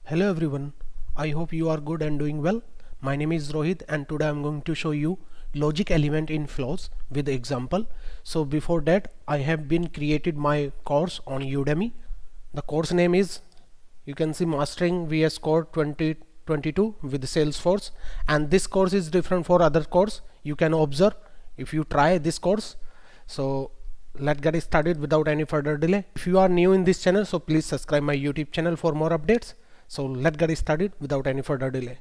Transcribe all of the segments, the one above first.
Hello everyone, I hope you are good and doing well. My name is Rohit and today I'm going to show you logic element in flows with example. So before that I have been created my course on Udemy. The course name is, you can see, Mastering VS Code 2022 with Salesforce, and this course is different for other course. You can observe if you try this course. So let's get started without any further delay. If you are new in this channel, so please subscribe my YouTube channel for more updates. So let's get started without any further delay.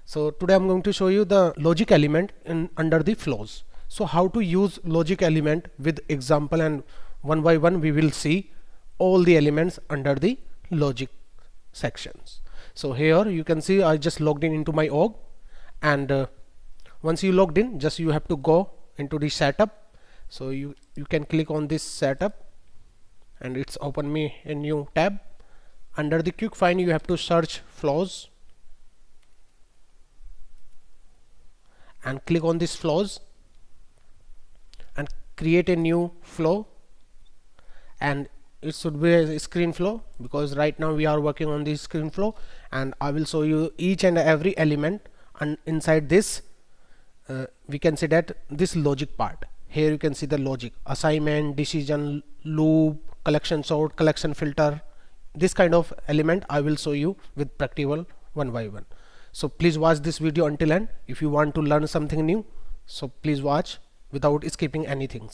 So today I'm going to show you the logic element under the flows. So how to use logic element with example, and one by one we will see all the elements under the logic sections. So here you can see I just logged in into my org, and once you logged in, just you have to go into the setup. So you can click on this setup and it's open me a new tab. Under the quick find you have to search flows and click on this flows and create a new flow, and it should be a screen flow because right now we are working on this screen flow, and I will show you each and every element, and inside this we can see that this logic part. Here you can see the logic: assignment, decision, loop, collection sort, collection filter. This kind of element I will show you with practical one by one. So please watch this video until end if you want to learn something new. So please watch without skipping anything,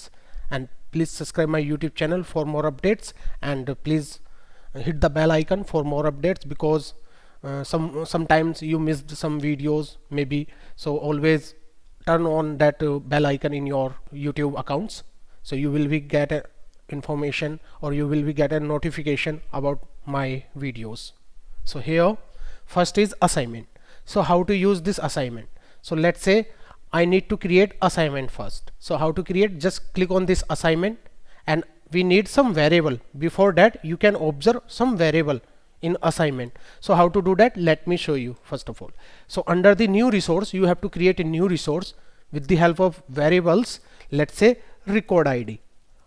and please subscribe my YouTube channel for more updates, and please hit the bell icon for more updates because sometimes you missed some videos maybe. So always turn on that bell icon in your YouTube accounts, so you will be get a information, or you will be get a notification about my videos. So here first is assignment. So how to use this assignment? So let's say I need to create assignment first. So how to create? Just click on this assignment, and we need some variable. Before that you can observe some variable in assignment. So how to do that? Let me show you first of all. So under the new resource you have to create a new resource with the help of variables. Let's say record ID.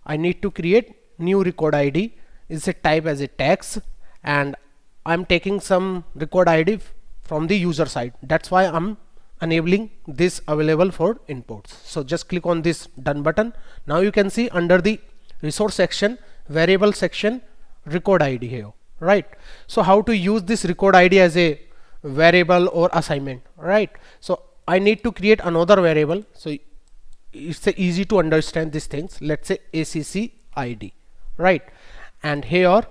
I need to create new record ID. Is a type as a text, and I'm taking some record ID from the user side. That's why I'm enabling this available for inputs. So just click on this done button. Now you can see under the resource section, variable section, record ID here, right? So how to use this record ID as a variable or assignment, right? So I need to create another variable. So it's easy to understand these things. Let's say ACC ID, right? And here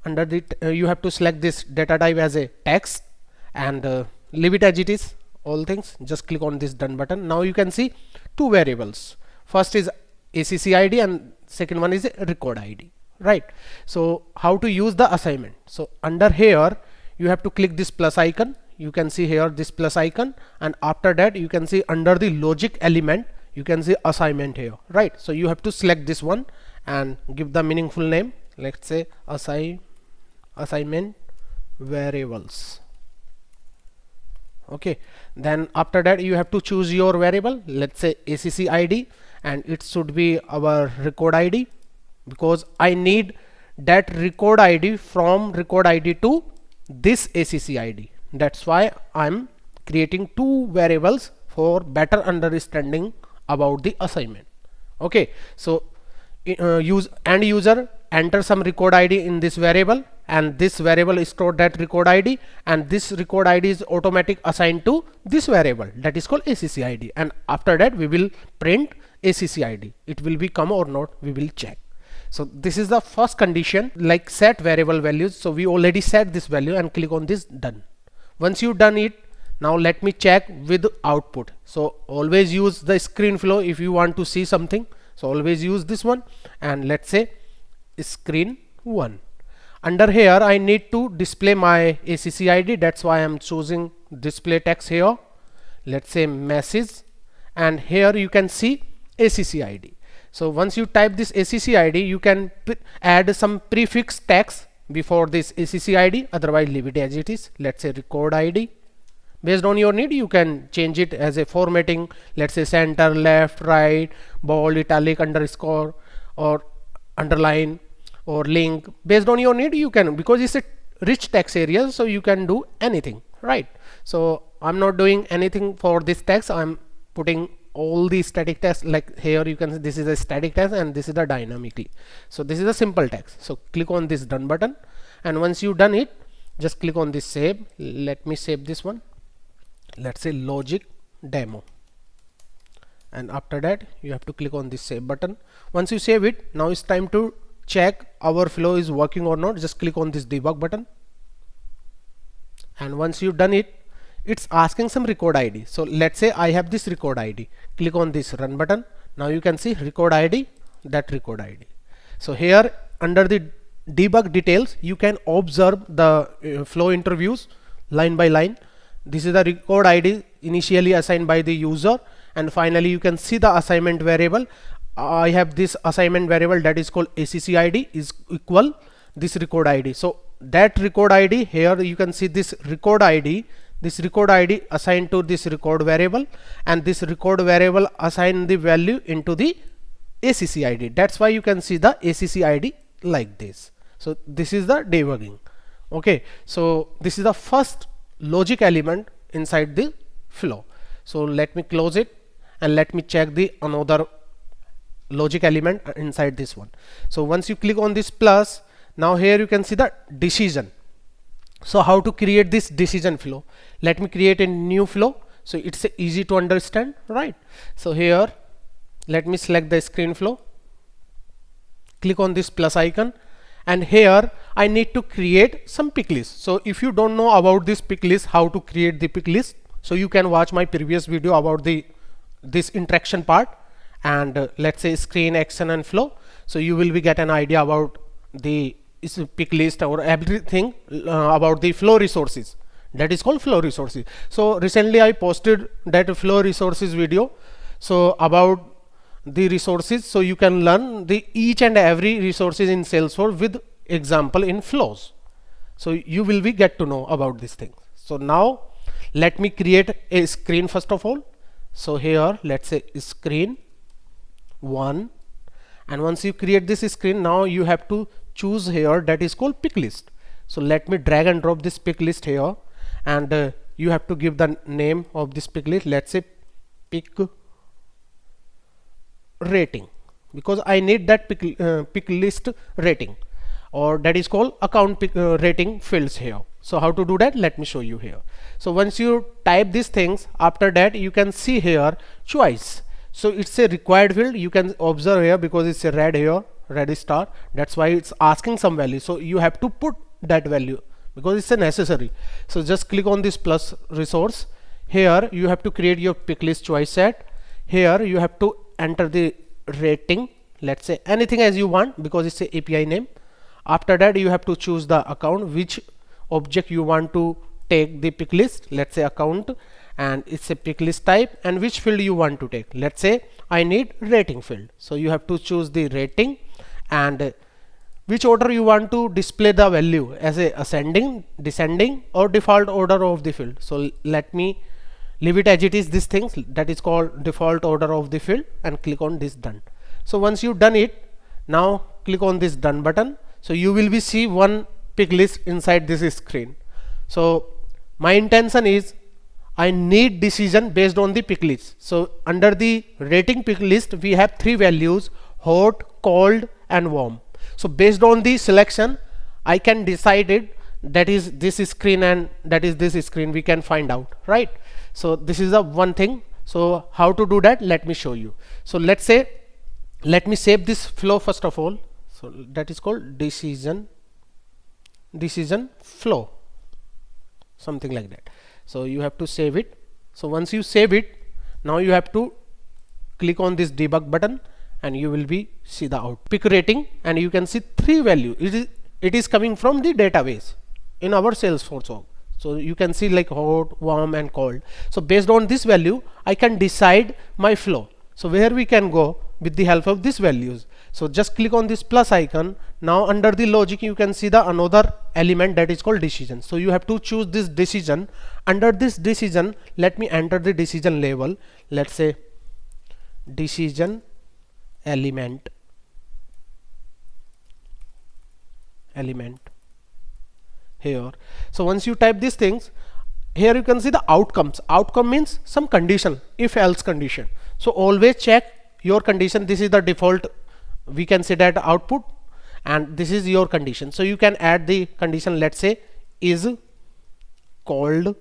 under the you have to select this data type as a text, and leave it as it is, all things. Just click on this done button. Now you can see two variables. First is ACC ID and second one is record ID, right? So how to use the assignment? So under here you have to click this plus icon. You can see here this plus icon, and after that you can see under the logic element you can see assignment here, right? So you have to select this one and give the meaningful name. Let's say assignment variables. Okay, then after that you have to choose your variable. Let's say ACC ID, and it should be our record ID because I need that record ID from record ID to this ACC ID. That's why I'm creating two variables for better understanding about the assignment. Okay, so end user enter some record ID in this variable, and this variable store that record ID, and this record ID is automatic assigned to this variable that is called ACC ID, and after that we will print ACC ID. It will be come or not, we will check. So this is the first condition, like set variable values. So we already set this value and click on this done. Once you done it, now let me check with output. So always use the screen flow if you want to see something. So always use this one, and let's say screen 1. Under here I need to display my ACC ID. That's why I'm choosing display text here. Let's say message, and here you can see ACC ID. So once you type this ACC ID, you can add some prefix text before this ACC ID, otherwise leave it as it is. Let's say record ID. Based on your need you can change it as a formatting. Let's say center, left, right, bold, italic, underscore, or underline, or link. Based on your need you can, because it's a rich text areas, so you can do anything, right? So I'm not doing anything for this text. I'm putting all the static text, like here you can see this is a static text and this is the dynamically. So this is a simple text. So click on this done button, and once you done it, just click on this save. Let me save this one. Let's say logic demo, and after that you have to click on this save button. Once you save it, now it's time to check our flow is working or not. Just click on this debug button, and once you've done it, it's asking some record ID. So let's say I have this record ID. Click on this run button. Now you can see record ID, that record ID. So here under the debug details, you can observe the flow interviews line by line. This is the record ID initially assigned by the user, and finally you can see the assignment variable. I have this assignment variable that is called ACC ID is equal this record ID. So that record ID, here you can see this record ID assigned to this record variable, and this record variable assign the value into the ACC ID. That's why you can see the ACC ID like this. So this is the debugging. Okay, so this is the first logic element inside the flow. So let me close it and let me check the another logic element inside this one. So once you click on this plus, now here you can see the decision. So how to create this decision flow? Let me create a new flow, so it's easy to understand, right? So here let me select the screen flow, click on this plus icon, and here I need to create some pick list. So if you don't know about this pick list, how to create the pick list, so you can watch my previous video about this interaction part, and let's say screen, action and flow. So you will be get an idea about the pick list or everything about the flow resources. That is called flow resources. So recently I posted that flow resources video, so about the resources, so you can learn the each and every resources in Salesforce with example in flows. So you will be get to know about these things. So now let me create a screen first of all. So here let's say screen 1, and once you create this screen, now you have to choose here that is called pick list. So let me drag and drop this pick list here, and you have to give the name of this pick list. Let's say pick rating, because I need that pick list rating, or that is called account pick rating fields here. So how to do that? Let me show you here. So once you type these things, after that you can see here choice. So it's a required field. You can observe here because it's a red here, red star. That's why it's asking some value. So you have to put that value because it's a necessary. So just click on this plus resource. Here you have to create your pick list choice set. Here you have to enter the rating. Let's say anything as you want because it's a API name. After that you have to choose the account, which object you want to take the pick list. Let's say account, and it's a pick list type, and which field you want to take. Let's say I need rating field. So you have to choose the rating, and which order you want to display the value, as a ascending, descending or default order of the field. So let me leave it as it is, these things that is called default order of the field, and click on this done. So once you've done it, now click on this done button. So you will be see one pick list inside this screen. So my intention is I need decision based on the pick list. So under the rating pick list we have 3 values: hot, cold and warm. So based on the selection I can decide it, that is this screen and that is this screen, we can find out, right? So this is the one thing. So how to do that? Let me show you. So let's say, let me save this flow first of all. So that is called decision flow, something like that. So you have to save it. So once you save it, now you have to click on this debug button, and you will be see the out pick rating, and you can see 3 values. It is coming from the database in our Salesforce org. So you can see like hot, warm and cold. So based on this value I can decide my flow. So where we can go with the help of these values. So just click on this plus icon. Now under the logic you can see the another element that is called decision. So you have to choose this decision. Under this decision, let me enter the decision label. Let's say decision element. here. So once you type these things, here you can see the outcomes. Outcome means some condition, if else condition. So always check your condition. This is the default, we can say that output, and this is your condition. So you can add the condition, let's say is called,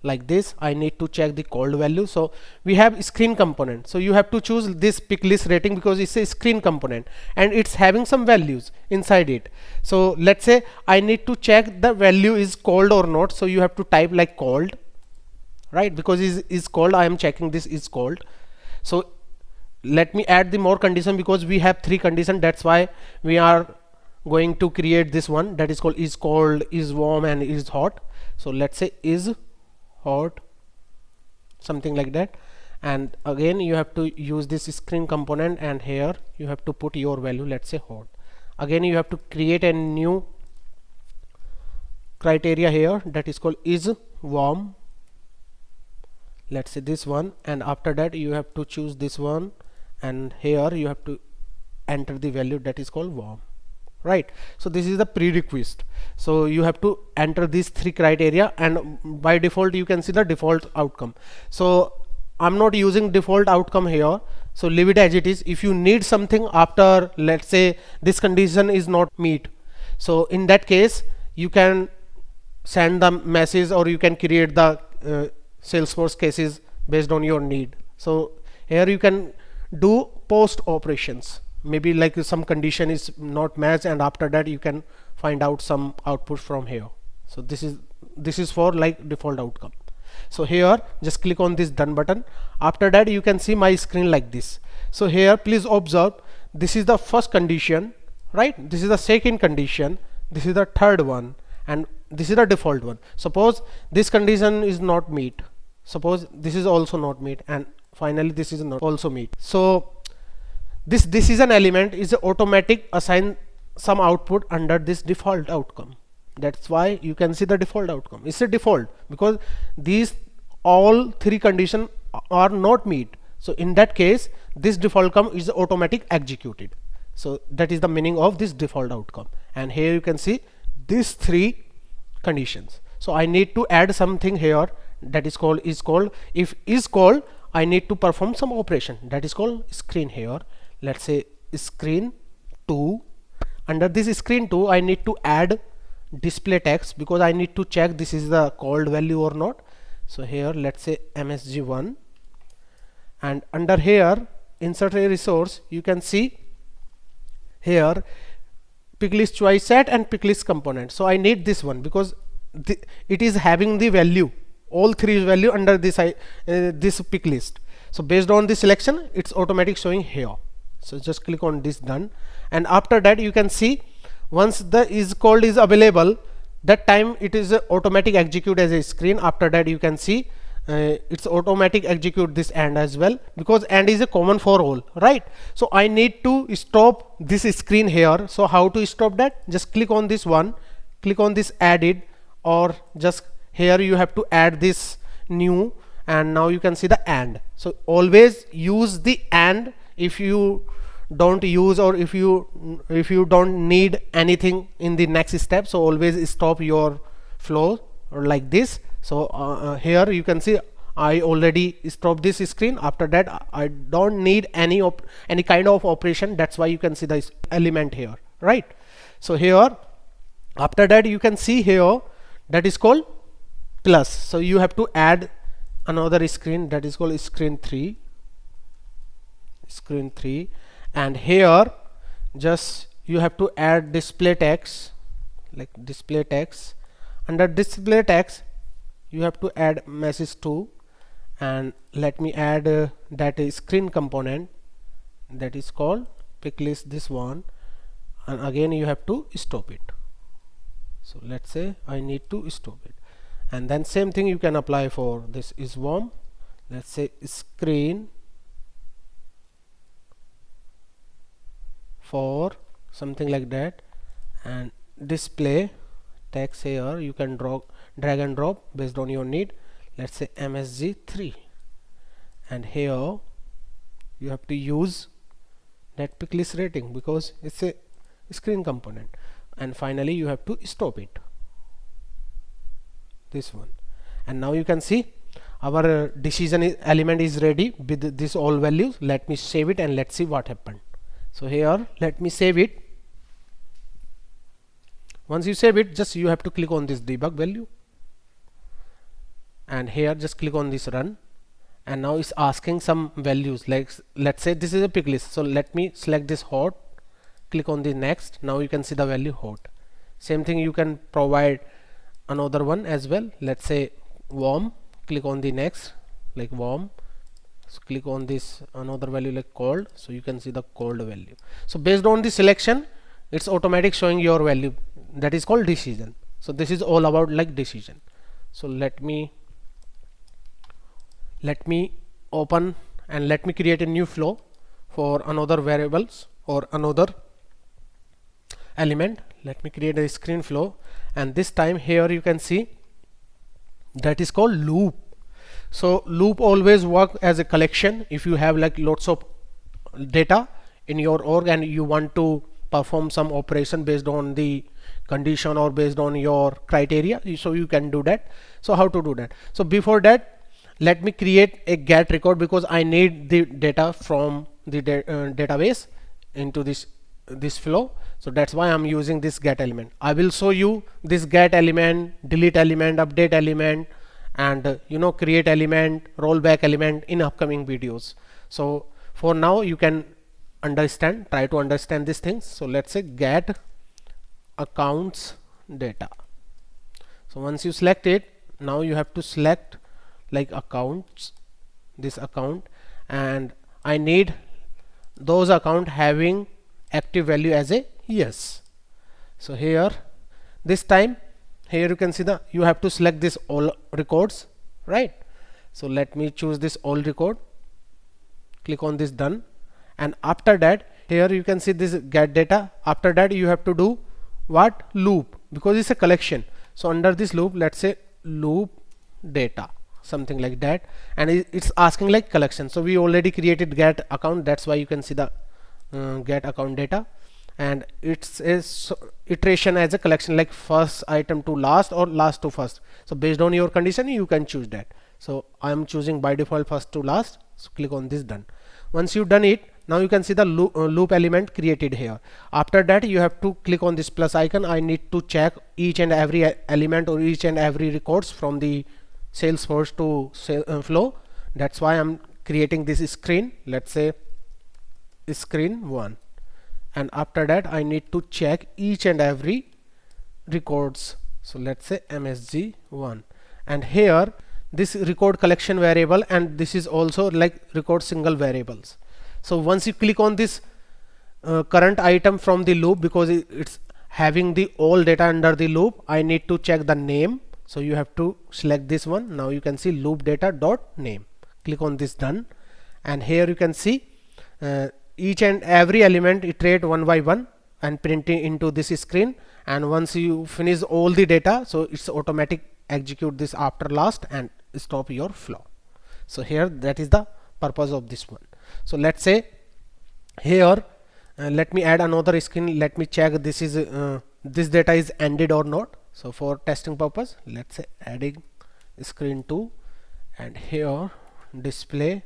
like this. I need to check the called value. So we have screen component, so you have to choose this pick list rating because it's a screen component and it's having some values inside it. So let's say I need to check the value is called or not, so you have to type like called, right? Because is called, I am checking this is called. So let me add the more condition because we have 3 conditions. That's why we are going to create this one, that is called is cold, is warm, and is hot. So let's say is hot, something like that. And again you have to use this screen component, and here you have to put your value, let's say hot. Again you have to create a new criteria here, that is called is warm, let's say this one. And after that you have to choose this one, and here you have to enter the value that is called warm, right? So this is the prerequisite. So you have to enter these 3 criteria, and by default you can see the default outcome. So I'm not using default outcome here, so leave it as it is. If you need something after, let's say this condition is not meet, so in that case you can send the message, or you can create the Salesforce cases based on your need. So here you can do post operations, maybe like some condition is not matched, and after that you can find out some output from here. So this is for like default outcome. So here just click on this done button. After that you can see my screen like this. So here please observe, this is the first condition, right? This is the second condition, this is the third one, and this is the default one. Suppose this condition is not meet, suppose this is also not meet, and finally this is not also meet. So this decision element is automatic assign some output under this default outcome. That's why you can see the default outcome. It's a default because these all 3 conditions are not meet. So in that case this default outcome is automatic executed. So that is the meaning of this default outcome. And here you can see these 3 conditions. So I need to add something here, that is called is called. If is called, I need to perform some operation, that is called screen here. Let's say screen 2. Under this screen 2 I need to add display text because I need to check this is the called value or not. So here let's say msg1, and under here insert a resource, you can see here picklist choice set and picklist component. So I need this one because it is having the value, all 3 value under this this picklist. So based on the selection it's automatic showing here. So just click on this done, and after that you can see once the is called is available, that time it is automatic execute as a screen. After that you can see it's automatic execute this and as well, because and is a common for all, right? So I need to stop this screen here. So how to stop that? Just click on this one, click on this added, or just here you have to add this new, and now you can see the and. So always use the and if you don't use, or if you don't need anything in the next step. So always stop your flow or like this. So here you can see I already stopped this screen. After that I don't need any kind of operation. That's why you can see this element here, right? So here after that you can see here that is called plus. So you have to add another screen, that is called screen 3, and here just you have to add display text, like display text. Under display text you have to add message 2, and let me add that is screen component, that is called picklist this one, and again you have to stop it. So let's say I need to stop it, and then same thing you can apply for this is warm. Let's say screen for something like that, and display text here you can drag and drop based on your need. Let's say msg3, and here you have to use that picklist rating because it's a screen component. and finally you have to stop it, this one. And now you can see our decision element is ready with this all values. Let me save it and let's see what happened. So here let me save it. Once you save it, just you have to click on this debug value, and here just click on this run, and now it's asking some values, like let's say this is a pick list. So let me select this hot, click on the next. Now you can see the value hot. Same thing you can provide another one as well. Let's say warm, click on the next, like warm. So click on this another value like cold, so you can see the cold value. So based on the selection, it's automatic showing your value. That is called decision. So this is all about like decision. So let me open and let me create a new flow for another variables or another element. Let me create a screen flow, and this time here you can see that is called loop. So loop always work as a collection. If you have like lots of data in your org and you want to perform some operation based on the condition or based on your criteria, so you can do that. So how to do that? So before that, let me create a get record, because I need the data from the database into this flow. So that's why I'm using this get element. I will show you this get element, delete element, update element, and create element, rollback element in upcoming videos. So for now you can try to understand these things. So let's say get accounts data. So once you select it, now you have to select like accounts, this account, and I need those account having active value as a yes. So here this time here you can see you have to select this all records, right? So let me choose this all record, click on this done, and after that here you can see this get data. After that you have to do what? Loop, because it's a collection. So under this loop, let's say loop data, something like that, and it's asking like collection. So we already created get account, that's why you can see the get account data, and it's a iteration as a collection, like first item to last or last to first. So based on your condition you can choose that. So I'm choosing by default first to last. So click on this done. Once you've done it, now you can see the loop element created here. After that you have to click on this plus icon. I need to check each and every element or each and every records from the Salesforce to flow. That's why I'm creating this screen. Let's say screen 1, and after that I need to check each and every records. So let's say MSG1, and here this record collection variable, and this is also like record single variables. So once you click on this current item from the loop, because it's having the all data under the loop, I need to check the name. So you have to select this one. Now you can see loop data dot name, click on this done, and here you can see each and every element iterate one by one and printing into this screen. And once you finish all the data, so it's automatic execute this after last and stop your flow. So here that is the purpose of this one. So let's say here let me add another screen. Let me check this is this data is ended or not. So for testing purpose, let's say adding screen 2, and here display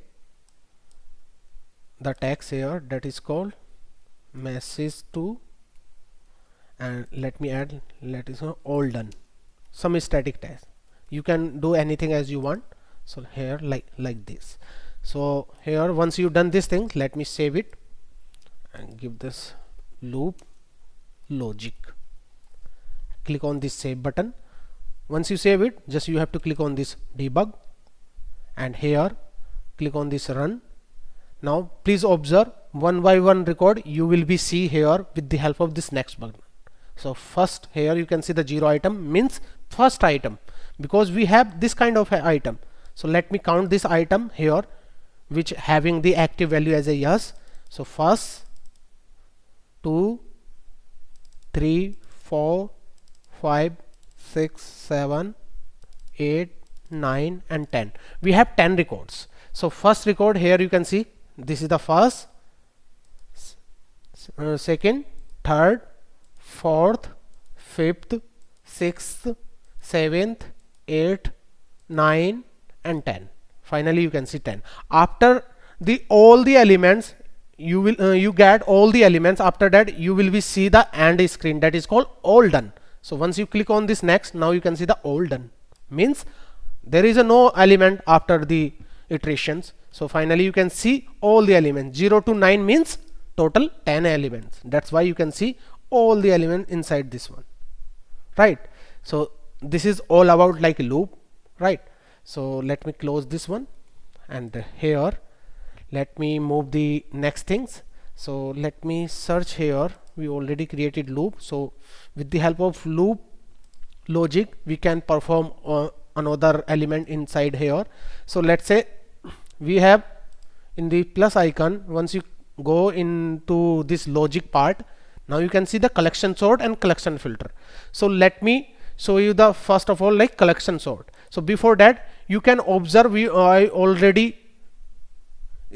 the text here that is called message 2, and let me add let is all done, some static text. You can do anything as you want. So here like this. So here once you've done this thing, let me save it and give this loop logic. Click on this save button. Once you save it, just you have to click on this debug, and here click on this run. Now please observe one by one record you will be see here with the help of this next button. So first here you can see the 0 item means first item, because we have this kind of item. So let me count this item here which having the active value as a yes. So first 2 3 4 5 6 7 8 9 and 10. We have 10 records. So first record here you can see this is the first, second, third, fourth, 5th, 6th, 7th, 8th, 9 and 10. Finally you can see 10. After the all the elements, you will you get all the elements. After that you will be see the end screen, that is called all done. So once you click on this next, now you can see the all done, means there is a no element after the iterations. So finally you can see all the elements. 0 to 9 means total 10 elements. That's why you can see all the elements inside this one, right? So this is all about like a loop, right? So let me close this one, and here let me move the next things. So let me search here. We already created loop, so with the help of loop logic we can perform another element inside here. So let's say we have in the plus icon, once you go into this logic part, now you can see the collection sort and collection filter. So let me show you the first of all like collection sort. So before that you can observe, I already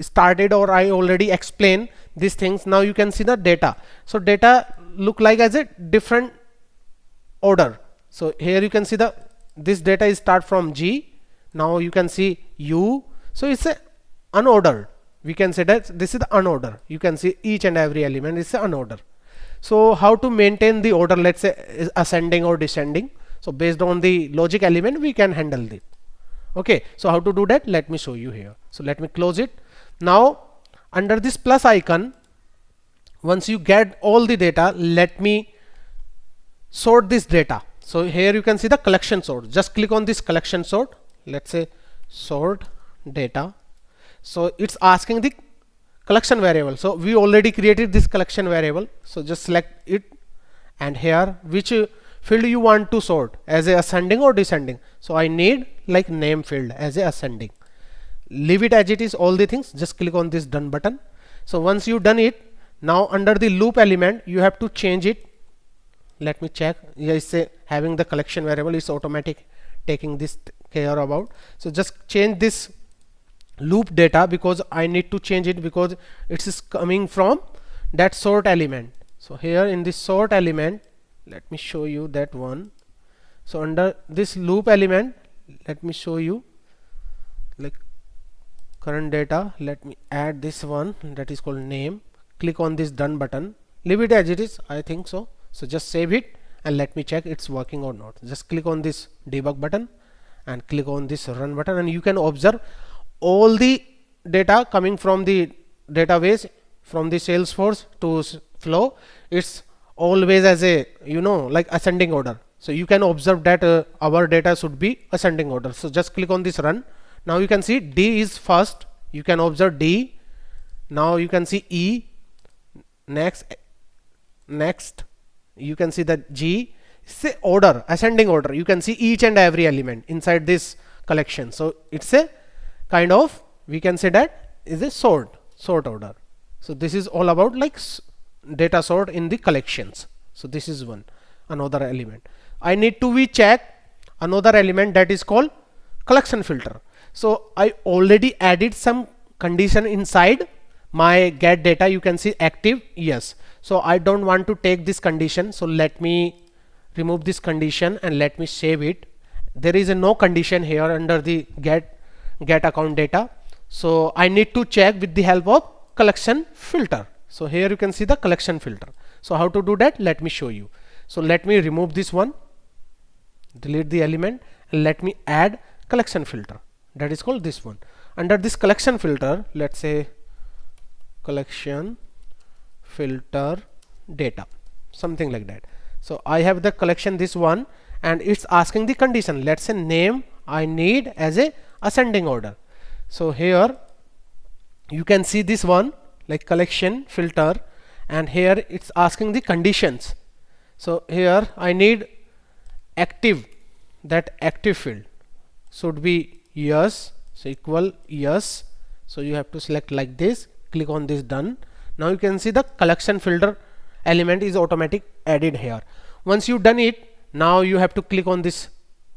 started or I already explained these things. Now you can see the data. So data look like as a different order. So here you can see the this data is start from G. Now you can see U. So it's a unordered. We can say that this is the unordered. You can see each and every element is unordered. So how to maintain the order, let's say is ascending or descending. So based on the logic element we can handle it. Okay, so how to do that, let me show you here. So let me close it. Now under this plus icon, once you get all the data, let me sort this data. So here you can see the collection sort. Just click on this collection sort. Let's say sort data. So it's asking the collection variable. So we already created this collection variable. So just select it, and here which field you want to sort, as a ascending or descending. So I need like name field as a ascending. Leave it as it is, all the things. Just click on this done button. So once you done it, now under the loop element you have to change it. Let me check. Yes, say having the collection variable is automatic taking this care about. So just change this loop data, because I need to change it because it is coming from that sort element. So here in this sort element, let me show you that one. So under this loop element, let me show you like current data. Let me add this one, that is called name. Click on this done button. Leave it as it is, I think so. So just save it and let me check it's working or not. Just click on this debug button and click on this run button, and you can observe all the data coming from the database from the Salesforce to flow. It's always as a like ascending order. So you can observe that our data should be ascending order. So just click on this run. Now you can see D is first. You can observe D. Now you can see E. Next you can see that G. It's a order, ascending order. You can see each and every element inside this collection. So it's a kind of, we can say that is a sort order. So this is all about like data sort in the collections. So this is one another element. I need to check another element, that is called collection filter. So I already added some condition inside my get data. You can see active, yes. So I don't want to take this condition, so let me remove this condition and let me save it. There is a no condition here under the get account data. So I need to check with the help of collection filter. So here you can see the collection filter. So how to do that, let me show you. So let me remove this one, delete the element, and let me add collection filter, that is called this one. Under this collection filter, let's say collection filter data, something like that. So I have the collection this one, and it's asking the condition. Let's say name I need as a ascending order. So here you can see this one like collection filter, and here it's asking the conditions. So here I need active, that active field should be yes, so equal yes. So you have to select like this, click on this done. Now you can see the collection filter element is automatic added here. Once you done it, now you have to click on this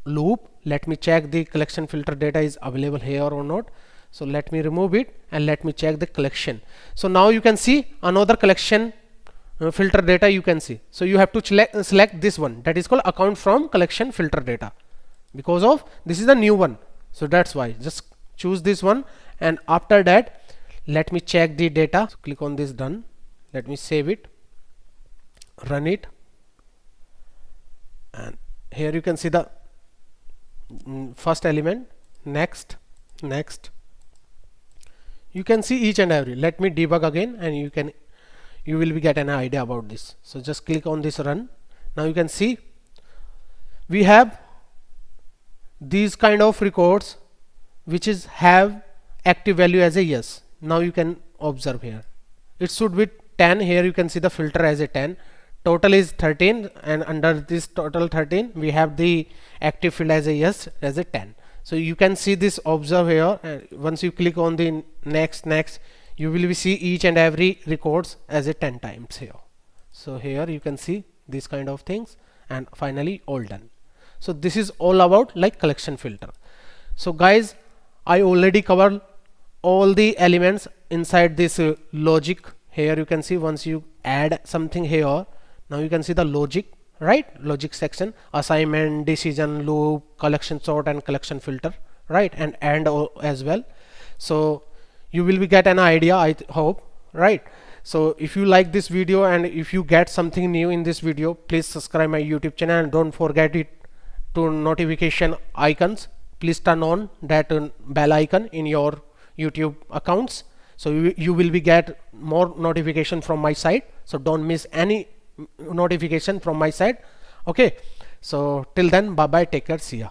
loop. Let me check the collection filter data is available here or not. So let me remove it and let me check the collection. So now you can see another collection filter data you can see. So you have to select this one, that is called account from collection filter data, because of this is the new one. So that's why just choose this one, and after that let me check the data. So click on this done. Let me save it, run it, and here you can see the first element. Next, you can see each and every. Let me debug again, and you will be get an idea about this. So just click on this run. Now you can see we have these kind of records which is have active value as a yes. Now you can observe here it should be 10. Here you can see the filter as a 10, total is 13, and under this total 13 we have the active field as a yes as a 10. So you can see this, observe here, and once you click on the next, you will be see each and every records as a 10 times here. So here you can see these kind of things, and finally all done. So this is all about like collection filter. So guys, I already covered all the elements inside this logic. Here you can see once you add something here, now you can see the logic, right? Logic section, assignment, decision, loop, collection sort, and collection filter, right? And as well. So you will be get an idea, I hope, right? So if you like this video and if you get something new in this video, please subscribe my YouTube channel, and don't forget it to notification icons. Please turn on that bell icon in your YouTube accounts, so you will be get more notification from my side. So don't miss any notification from my side. Okay, so till then, bye bye, take care, see ya.